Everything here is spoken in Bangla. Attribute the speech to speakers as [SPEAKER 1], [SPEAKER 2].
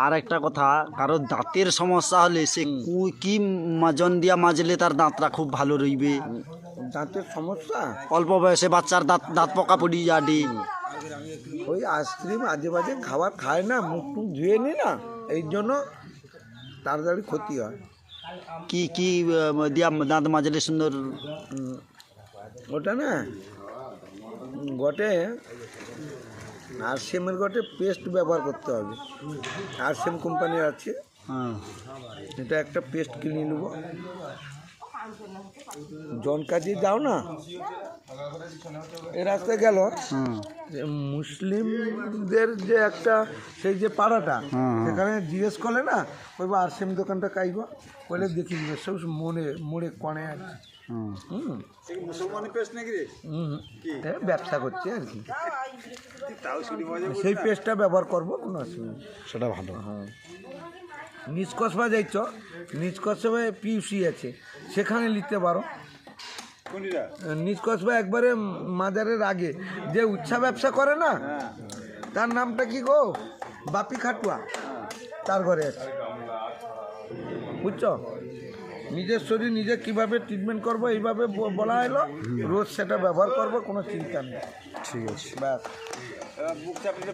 [SPEAKER 1] আর একটা কথা, কারো দাঁতের সমস্যা হলে সে কি মাজন দিয়া মাজলে তার দাঁতটা খুব ভালো রইবে?
[SPEAKER 2] দাঁতের সমস্যা
[SPEAKER 1] অল্প বয়সে বাচ্চার দাঁত দাঁত পোকা পড়ি যাবে।
[SPEAKER 2] ওই আইসক্রিম আজে বাজে খাবার খায় না, মুখ টুক ধুয়ে নি না, এই জন্য তাড়াতাড়ি ক্ষতি হয়।
[SPEAKER 1] কি কি দিয়া দাঁত মাজলে সুন্দর?
[SPEAKER 2] ওটা না গটে আরসিএমের গটে পেস্ট ব্যবহার করতে হবে। আরসিএম কোম্পানির আছে,
[SPEAKER 1] হ্যাঁ,
[SPEAKER 2] এটা একটা পেস্ট কিনে নেব। জন কাজে যাও না, এ রাস্তায় গেল যে মুসলিমদের যে একটা সেই যে পাড়াটা, সেখানে জিজ্ঞেস করলে না ওই আরসিএম দোকানটা কাইব বলে দেখি দিবে সব মোড়ে কণে আছে। ব্যবসা করছে আর কি, সেই পেস্টটা ব্যবহার করবো, কোনো অসুবিধা নেই।
[SPEAKER 1] সেটা ভালো।
[SPEAKER 2] হ্যাঁ, নিজ কসবা যাইছ, নিজ কসবায় পিউসি আছে, সেখানে নিতে পারো। নিজ কসবা একবারে মাজারের আগে যে উচ্ছা ব্যবসা করে না, তার নামটা কি গো, বাপি খাটুয়া, তার ঘরে আছে, বুঝছো? নিজের শরীর নিজে কীভাবে ট্রিটমেন্ট করবো এইভাবে বলা এলো, রোজ সেটা ব্যবহার করবো, কোনো চিন্তা নেই।
[SPEAKER 1] ঠিক আছে।
[SPEAKER 2] ব্যাস।